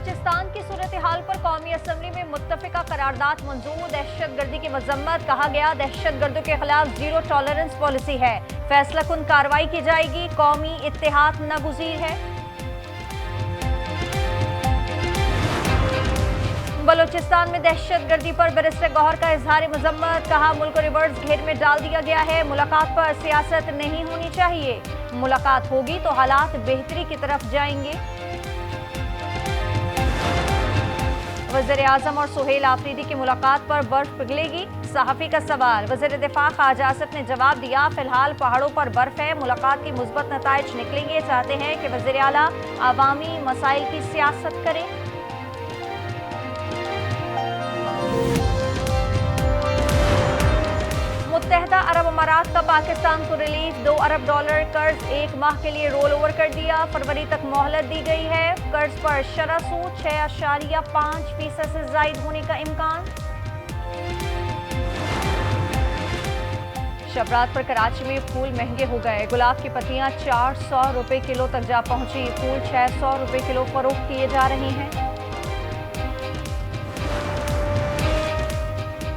बलूचिस्तान की सूरत हाल पर कौमी असम्बली में मुत्तफिका करारदाद मंजूर। दहशतगर्दी की मजम्मत। कहा गया दहशतगर्दों के खिलाफ जीरो टॉलरेंस पॉलिसी है। फैसला कुन कार्रवाई की जाएगी। कौमी इत्तेहाद नागुज़ीर है। बलूचिस्तान में दहशतगर्दी पर बैरिस्टर गौहर का इजहार मजम्मत। कहा मुल्क को रिवर्स घेर में डाल दिया गया है। मुलाकात पर सियासत नहीं होनी चाहिए। मुलाकात होगी तो हालात बेहतरी की तरफ जाएंगे। वज़ीर आज़म और सुहेल आफरीदी की मुलाकात पर बर्फ पिघलेगी। सहाफ़ी का सवाल। वज़ीर दिफा ख्वाजा आसिफ ने जवाब दिया, फिलहाल पहाड़ों पर बर्फ है। मुलाकात के मुस्बत नताइज निकलेंगे। चाहते हैं कि वज़ीर आला अवामी मसाइल की सियासत करें। मुत्तहदा अरब अमारात का पाकिस्तान को रिलीफ। $2 अरब कर्ज 1 माह के लिए रोल ओवर कर दिया। फरवरी तक मोहलत दी गई है। कर्ज पर शरह सूद 6.5% से जायद होने का इम्कान। शबरात पर कराची में फूल महंगे हो गए। गुलाब की पत्तियां 400 रुपए किलो तक जा पहुंची। फूल 600 रुपए किलो फरोख्त किए जा रहे हैं।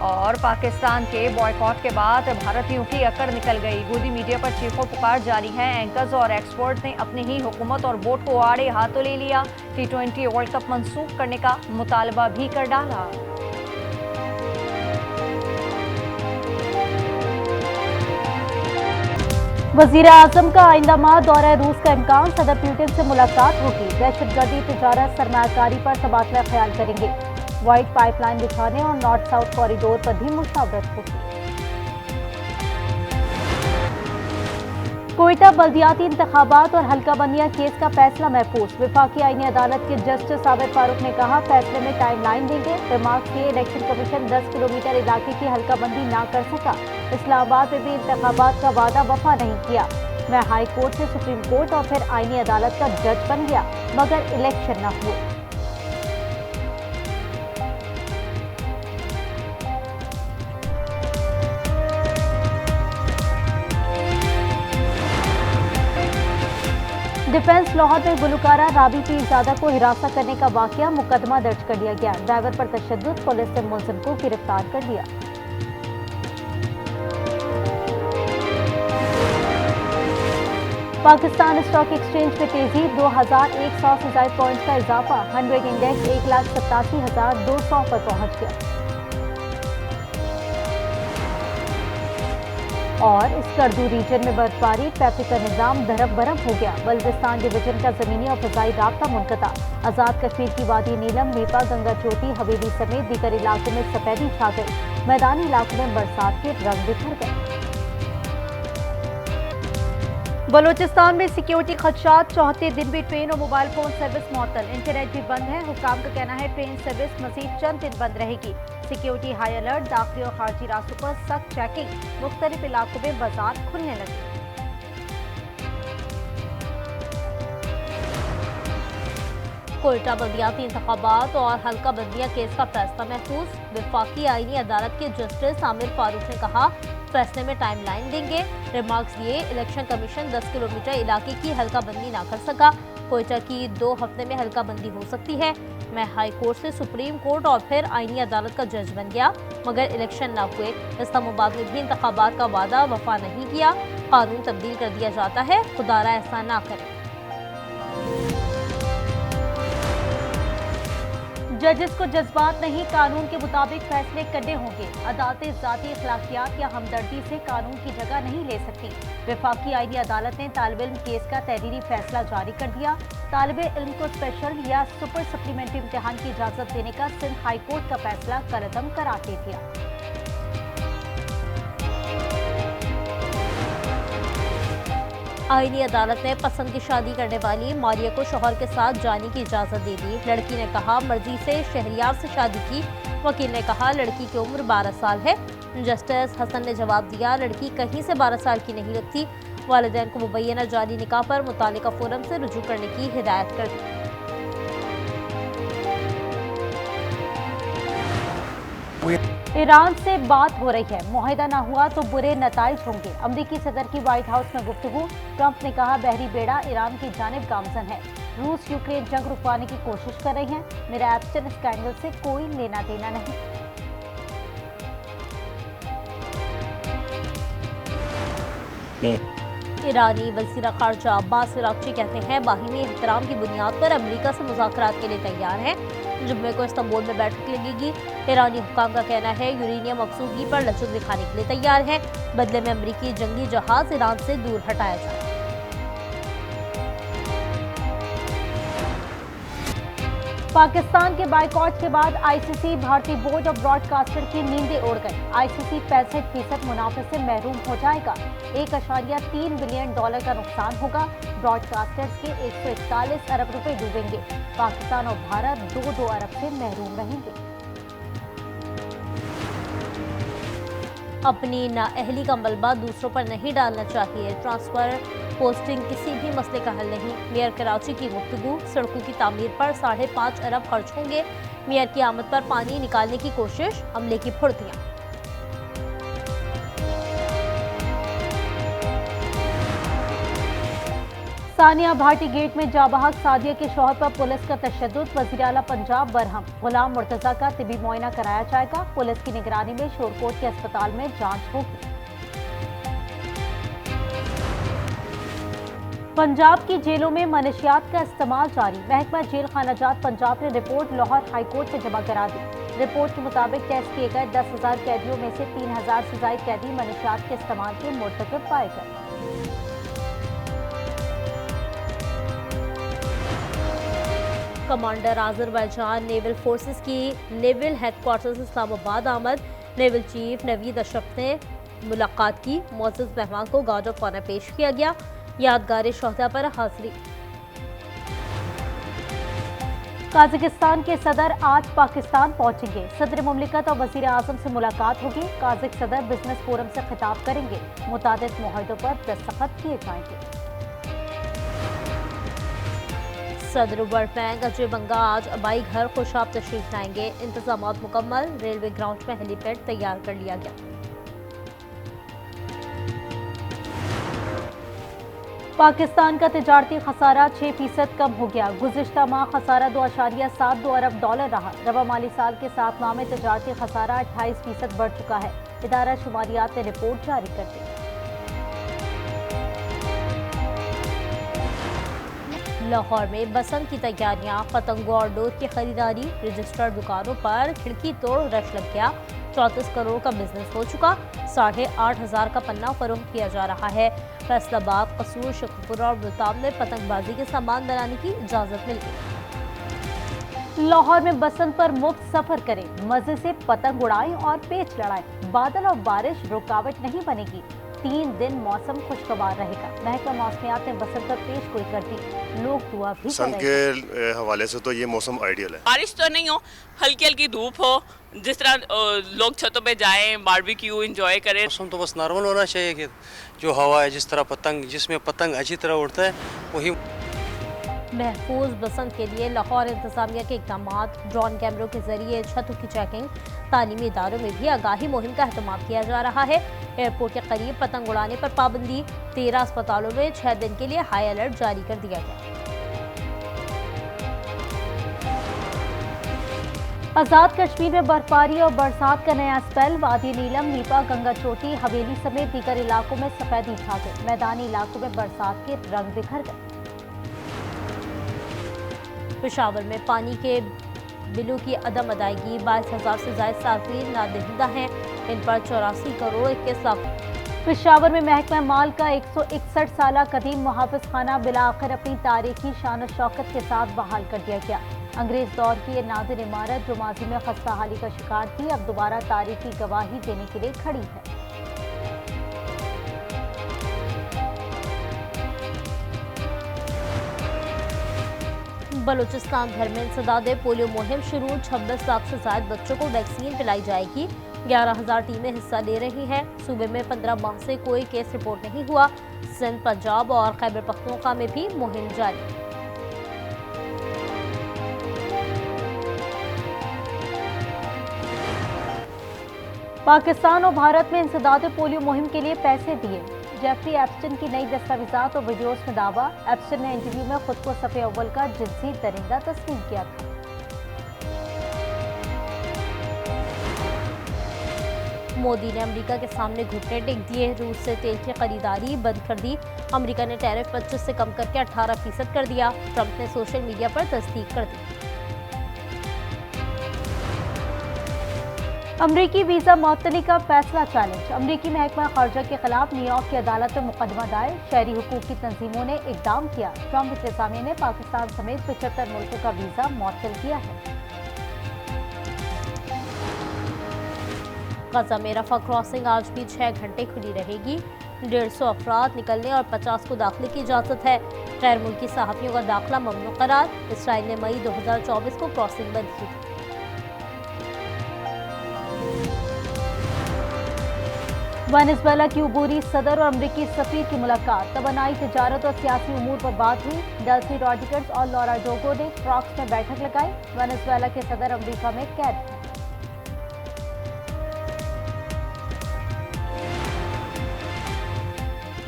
और पाकिस्तान के बॉयकॉट के बाद भारतीयों की अकड़ निकल गई। गोदी मीडिया पर चीखों पुकार जारी है। एंकर्स और एक्सपर्ट ने अपनी ही हुकूमत और वोट को आड़े हाथों ले लिया। T20 वर्ल्ड कप मंसूख करने का मुतालबा भी कर डाला। वज़ीर आज़म का आइंदा माह दौरा रूस का इम्कान। सदर पुतिन से मुलाकात होगी। दहशतगर्दी, तिजारत, सरमायाकारी पर तबादला ख्याल करेंगे। वाइट पाइपलाइन बिछाने और नॉर्थ साउथ कॉरिडोर पर भी मुशावरत होगी। कोयटा बल्दियाती इंतखाबात और हल्का बंदियां केस का फैसला महफूज। वफाकी आईनी अदालत के जस्टिस आबिद फारूक ने कहा, फैसले में टाइमलाइन देंगे। रिमार्क्स किए, इलेक्शन कमीशन 10 किलोमीटर इलाके की हल्का बंदी ना कर सका। इस्लामाबाद में भी इंतखाबात का वादा वफा नहीं किया। मैं हाई कोर्ट से सुप्रीम कोर्ट और फिर आईनी अदालत का जज बन गया, मगर इलेक्शन न हुए। डिफेंस लाहौर में गुलकारा राबी पीरजादा को हिरासत करने का वाकया। मुकदमा दर्ज कर लिया गया। ड्राइवर पर तशद्दुद। पुलिस ने मुलजिम को गिरफ्तार कर लिया। पाकिस्तान स्टॉक एक्सचेंज में तेजी। 2100 से ज्यादा पॉइंट्स का इजाफा। 100 इंडेक्स 1,87,200 पर पहुंच गया। और स्कर्दू रीजन में बर्फबारी। ट्रैफिक का निजाम दरब बरफ हो गया। बल्दिस्तान डिवीजन का जमीनी और फजाई राब्ता मुनक़ता। आज़ाद कश्मीर की वादी नीलम, नीपा, गंगा चोटी, हवेली समेत दीगर इलाकों में सफेदी छा गई। मैदानी इलाकों में बरसात के रंग बिखर गए। बलूचिस्तान में सिक्योरिटी खदशात। चौथे दिन भी ट्रेन और मोबाइल फोन सर्विस मअतल। इंटरनेट भी बंद है। हुक्काम का कहना है ट्रेन सर्विस मजीद चंद दिन बंद रहेगी। Security high alert. दाखिली और खारजी रास्तों पर सख्त चेकिंग। मुख्तलिफ इलाकों में बाजार खुलने लगे। कोयटा बल्दियाती इंतखाबात और हल्का बंदियां केस का फैसला महफूज। वफाकी आईनी अदालत के जस्टिस आमिर फारूक ने कहा, फैसले में टाइमलाइन देंगे। रिमार्क्स दिए, इलेक्शन कमीशन 10 किलोमीटर इलाके की हल्का बंदी ना कर सका। कोयटा की 2 हफ्ते में हल्का बंदी हो सकती है। मैं हाई कोर्ट से सुप्रीम कोर्ट और फिर आईनी अदालत का जज बन गया, मगर इलेक्शन ना हुए। इस्लामाबाद में भी इंतखाबात का वादा वफा नहीं किया। कानून तब्दील कर दिया जाता है, खुदारा ऐसा ना करे। जजेस को जज्बात नहीं, कानून के मुताबिक फैसले करने होंगे। अदालतें ज़ाती अखलाकियात या हमदर्दी से कानून की जगह नहीं ले सकती। वफाकी आईनी अदालत ने तालिब इल्म केस का तहरीरी फैसला जारी कर दिया। तालिब इल्म को स्पेशल या सुपर सप्लीमेंट्री इम्तिहान की इजाज़त देने का सिंध हाई कोर्ट का फैसला कलअदम करार दे दिया। आईनी अदालत ने पसंद की शादी करने वाली मारिया को शौहर के साथ जाने की इजाज़त दे दी। लड़की ने कहा, मर्जी से शहरियार से शादी की। वकील ने कहा, लड़की की उम्र 12 साल है। जस्टिस हसन ने जवाब दिया, लड़की कहीं से 12 साल की नहीं लगती। वालिदैन को मुबैना जाली निकाह पर मुतालिका फोरम से रुजू करने की हिदायत कर दी। ईरान से बात हो रही है, मुआहिदा ना हुआ तो बुरे नताइज होंगे। अमरीकी सदर की व्हाइट हाउस में गुफ्तगू। ट्रंप ने कहा, बहरी बेड़ा ईरान की जानिब गामजन है। रूस यूक्रेन जंग रुकवाने की कोशिश कर रही है। मेरा एप्स्टाइन स्कैंडल से कोई लेना देना नहीं। ईरानी वज़ीर ख़ारजा अब्बास अराग़ची कहते हैं बाहिमी एहतराम की बुनियाद पर अमेरिका से मुज़ाकरात के लिए तैयार हैं। जुम्मे को इस्तांबुल में बैठक लगेगी। ईरानी हुक्काम का कहना है यूरेनियम अफसूगी पर लचक दिखाने के लिए तैयार है। बदले में अमेरिकी जंगी जहाज ईरान से दूर हटाया जाए। पाकिस्तान के बाइकॉट के बाद आईसीसी भारतीय बोर्ड ऑफ ब्रॉडकास्टर की नींदें उड़ गई। आईसीसी 65% मुनाफे से महरूम हो जाएगा। 1.3 बिलियन डॉलर का नुकसान होगा। ब्रॉडकास्टर्स के 141 अरब रुपए डूबेंगे। पाकिस्तान और भारत 2-2 अरब से महरूम रहेंगे। अपनी नाअहली का मलबा दूसरों पर नहीं डालना चाहिए। ट्रांसफर पोस्टिंग किसी भी मसले का हल नहीं। मेयर कराची की गुफ्तगू। सड़कों की तामीर पर 5.5 अरब खर्च होंगे। मेयर की आमद पर पानी निकालने की कोशिश, हमले की फुर्तियां। सानिया भाटी गेट में जाबहक सादिया के शौहर पर पुलिस का तशद्दुद। वज़ीर आला पंजाब बरहम। गुलाम मुर्तज़ा का तिबी मुआयना कराया जाएगा। पुलिस की निगरानी में शोरकोट के अस्पताल में जांच होगी। पंजाब की जेलों में मनशियात का इस्तेमाल जारी। महकमा जेल खानाजात पंजाब ने रिपोर्ट लाहौर हाईकोर्ट में जमा करा दी। रिपोर्ट के मुताबिक टेस्ट किए गए 10,000 कैदियों में से 3,000 से ज़ायद कैदी मनशियात के इस्तेमाल के मुर्तकिब पाए गए। कमांडर आज़रबाईजान नेवल फोर्सेस की नेवल हेडक्वार्टर्स इस्लामाबाद आमद। नेवल चीफ नवीद अशरफ ने मुलाकात की। मुअज़्ज़ज़ मेहमान को गार्ड ऑफ ऑनर पेश किया गया। यादगार शोहदा पर हाजिरी। काज़ाकिस्तान के सदर आज पाकिस्तान पहुंचेंगे। सदर मुमलिकत और वज़ीर आज़म से मुलाकात होगी। काज़ाक सदर बिजनेस फोरम से खिताब करेंगे। मुतादिद मुआहदों पर दस्तखत किए जाएंगे। सदर वर्ल्ड बैंक अजय बंगा आज अबाई घर खुशाब तशरीफ लाएंगे। इंतजामात मुकम्मल। रेलवे ग्राउंड में हेलीपैड तैयार कर लिया गया। पाकिस्तान का तिजारती खसारा 6% कम हो गया। गुज़िश्ता माह खसारा 2.72 अरब डॉलर रहा। रवा माली साल के 7 माह में तिजारती खसारा 28% बढ़ चुका है। इदारा शुमारियात ने रिपोर्ट जारी कर दी। लाहौर में बसंत की तैयारियां। पतंगों और डोर की खरीदारी। रजिस्टर्ड दुकानों पर खिड़की तोड़ रश लग गया। 34 करोड़ का बिजनेस हो चुका। 8,500 का पन्ना फरोख्त किया जा रहा है। फैसलाबाद, कसूर, शेखपुरा और मुल्तान में पतंगबाजी के सामान बनाने की इजाजत मिल गई। लाहौर में बसंत पर मुफ्त सफर करें। मजे से पतंग उड़ाएं और पेच लड़ाएं। बादल और बारिश रुकावट नहीं बनेगी। 3 दिन मौसम खुशगवार रहेगा। महकमा मौसमियात ने बसंत पर पेश गोई कर दी। लोग दुआ भी बसंत के हवाले से तो ये मौसम आइडियल है। बारिश तो नहीं हो, हल्की हल्की धूप हो, जिस तरह लोग छतों पे जाएं, बारबेक्यू एंजॉय करें। मौसम तो बस नॉर्मल होना चाहिए कि जो हवा है, जिस तरह पतंग, जिसमें पतंग अच्छी तरह उड़ता है वही। महफूज बसंत के लिए लाहौर इंतजामिया के इकदाम। ड्रोन कैमरों के जरिए छतों की चेकिंग। तालीमी इदारों में भी आगाही मुहिम का अहतमाम किया जा रहा है। एयरपोर्ट के करीब पतंग उड़ाने पर पाबंदी। 13 अस्पतालों में 6 दिन के लिए हाई अलर्ट जारी कर दिया गया। आजाद कश्मीर में बर्फबारी और बरसात का नया स्पेल। वादी नीलम, नीपा, गंगा चोटी, हवेली समेत दीगर इलाकों में सफेदी छा गई। मैदानी इलाकों में बरसात के रंग बिखर गए। पेशावर में पानी के बिलों की अदम अदायगी। 22,000 से ज्यादा सार्फिन नादहिंदा हैं। इन पर 84 करोड़ 21 लाख। पेशावर में महकमा माल का 161 साल कदीम मुहाफिज खाना बिलाखिर अपनी तारीखी शान और शौकत के साथ बहाल कर दिया गया। अंग्रेज दौर की ये नादिर इमारत जो माजी में खस्ता हाली का शिकार थी, अब दोबारा तारीखी गवाही देने के लिए खड़ी है। बलूचिस्तान भर में इंसदाद पोलियो मुहिम शुरू। 26 लाख से ज्यादा बच्चों को वैक्सीन पिलाई जाएगी। 11,000 टीमें हिस्सा ले रही हैं। सूबे में 15 माह से कोई केस रिपोर्ट नहीं हुआ। सिंध, पंजाब और खैबर पख्तूनख्वा में भी मुहिम जारी। पाकिस्तान और भारत में इंसदाद पोलियो मुहिम के लिए पैसे दिए। जेफरी एप्स्टिन की नई दस्तावेजात और वीडियोस में दावा। एप्स्टिन ने इंटरव्यू में खुद को सफ़े अव्वल का जिनसी दरिंदा तस्लीम किया था। मोदी ने अमेरिका के सामने घुटने टेक दिए। रूस से तेल की खरीदारी बंद कर दी। अमेरिका ने टैरिफ 25 से कम करके 18% कर दिया। ट्रंप ने सोशल मीडिया पर तस्दीक कर दी। अमरीकी वीजा मअतली का फैसला चैलेंज। अमरीकी महकमा खारजा के खिलाफ न्यूयॉर्क की अदालत में मुकदमा दायर। शहरी हुकूक की तंजीमों ने इकदाम किया। ट्रंप इंतजामिया ने पाकिस्तान समेत 75 मुल्कों का वीजा मुअत्तल किया है। गजा में रफा क्रॉसिंग आज भी 6 घंटे खुली रहेगी। 150 अफराद निकलने और 50 को दाखिले की इजाज़त है। गैर मुल्की सहाफ़ियों का दाखिला ममनू करार। इसराइल ने मई 2024 को क्रॉसिंग बंद की थी। वेनेजुएला की उबूरी सदर और अमरीकी सफीर की मुलाकात। तवानाई, तिजारत और सियासी उमूर पर बात हुई। डेल्सी रॉड्रिगेज और लॉरा डोगो ने फ्रॉक्स में बैठक लगाई। वेनेजुएला के सदर अमरीका में कैद हैं।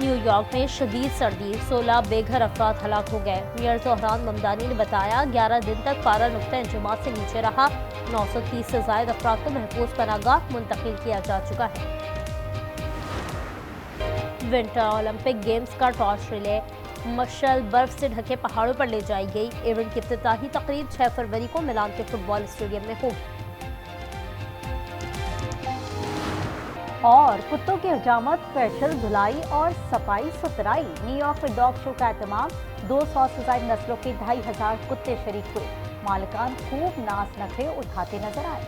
न्यूयॉर्क में शदीद सर्दी, 16 बेघर अफराद हलाक हो गए। मेयर ज़ोहरान ममदानी ने बताया 11 दिन तक पारा नुक्ता इंजमात से नीचे रहा। 930 से ज़ायद अफराद को महफूज पनाहगाह मुंतकिल किया जा चुका है। विंटर ओलंपिक गेम्स का टॉर्च रिले मशल बर्फ से ढके पहाड़ों पर ले जाई गई। इवेंट की इफ्तिताही तकरीब 6 फरवरी को मिलान के फुटबॉल स्टेडियम में होगी। और कुत्तों की हजामत, स्पेशल धुलाई और सफाई सुथराई। न्यूयॉर्क में डॉग शो का एहतमाम। 200 से ज्यादा नस्लों के 2500 कुत्ते शरीक हुए। मालिकान खूब नाज नखरे उठाते नजर आए।